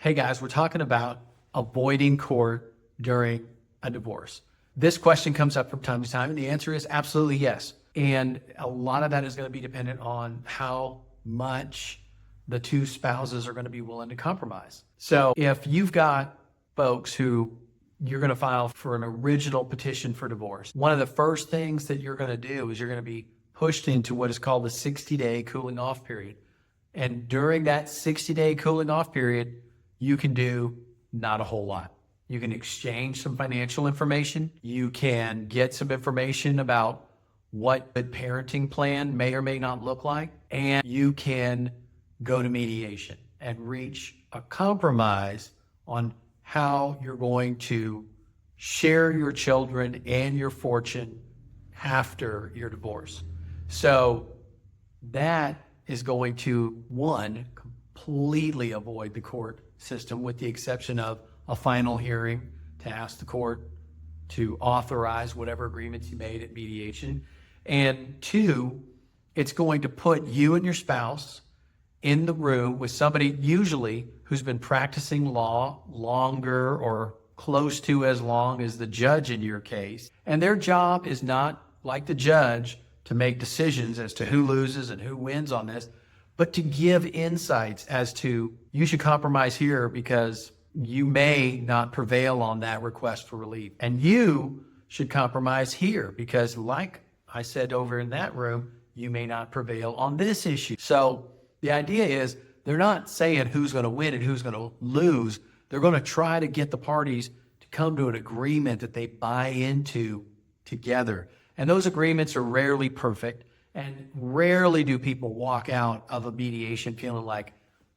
Hey guys, we're talking about avoiding court during a divorce. This question comes up from time to time, and the answer is absolutely yes. And a lot of that is going to be dependent on how much the two spouses are going to be willing to compromise. So if you've got folks who you're going to file for an original petition for divorce, one of the first things that you're going to do is you're going to be pushed into what is called the 60-day cooling off period. And during that 60-day cooling off period, you can do not a whole lot. You can exchange some financial information. You can get some information about what the parenting plan may or may not look like. And you can go to mediation and reach a compromise on how you're going to share your children and your fortune after your divorce. So that is going to, one, completely avoid the court system, with the exception of a final hearing to ask the court to authorize whatever agreements you made at mediation. And two, it's going to put you and your spouse in the room with somebody usually who's been practicing law longer or close to as long as the judge in your case. And their job is not, like the judge, to make decisions as to who loses and who wins on this, but to give insights as to, you should compromise here because you may not prevail on that request for relief. And you should compromise here because, like I said over in that room, you may not prevail on this issue. So the idea is they're not saying who's going to win and who's going to lose. They're going to try to get the parties to come to an agreement that they buy into together. And those agreements are rarely perfect, and rarely do people walk out of a mediation feeling like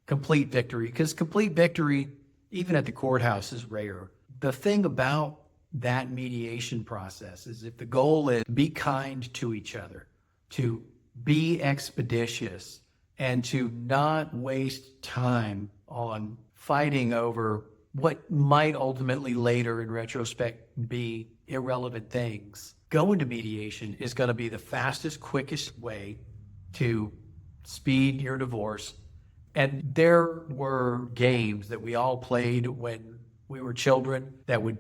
complete victory, because complete victory, even at the courthouse, is rare. The thing about that mediation process is, if the goal is to be kind to each other, to be expeditious, and to not waste time on fighting over what might ultimately later in retrospect be irrelevant things, going to mediation is going to be the fastest, quickest way to speed your divorce. And there were games that we all played when we were children that would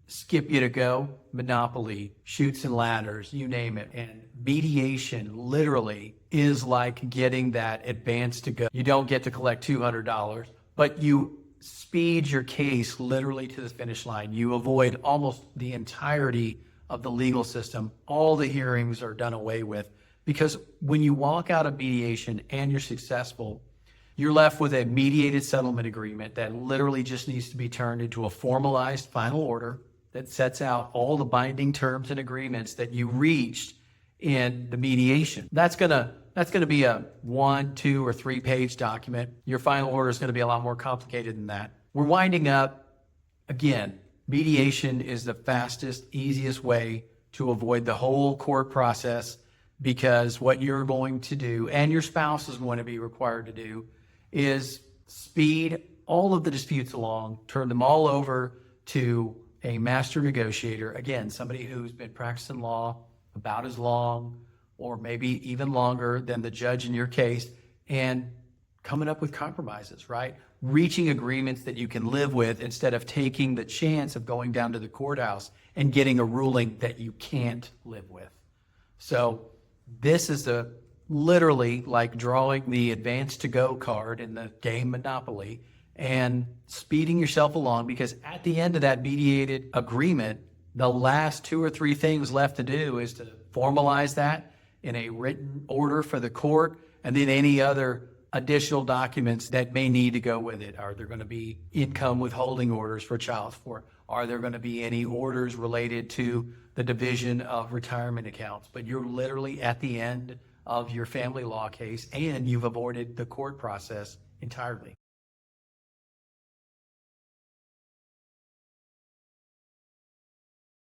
skip you to go. Monopoly, Chutes and Ladders, you name it. And mediation literally is like getting that advance to go. You don't get to collect $200, but you speed your case literally to the finish line. You avoid almost the entirety of the legal system. All the hearings are done away with, because when you walk out of mediation and you're successful, you're left with a mediated settlement agreement that literally just needs to be turned into a formalized final order that sets out all the binding terms and agreements that you reached in the mediation. That's gonna be a 1, 2, or 3 page document. Your final order is gonna be a lot more complicated than that. We're winding up. Again, mediation is the fastest, easiest way to avoid the whole court process, because what you're going to do, and your spouse is going to be required to do, is speed all of the disputes along, turn them all over to a master negotiator. Again, somebody who's been practicing law about as long or maybe even longer than the judge in your case, and coming up with compromises, right? Reaching agreements that you can live with, instead of taking the chance of going down to the courthouse and getting a ruling that you can't live with. So this is literally like drawing the advance to go card in the game Monopoly and speeding yourself along, because at the end of that mediated agreement, the last 2 or 3 things left to do is to formalize that in a written order for the court, and then any other additional documents that may need to go with it. Are there going to be income withholding orders for child support? Are there going to be any orders related to the division of retirement accounts? But you're literally at the end of your family law case, and you've avoided the court process entirely.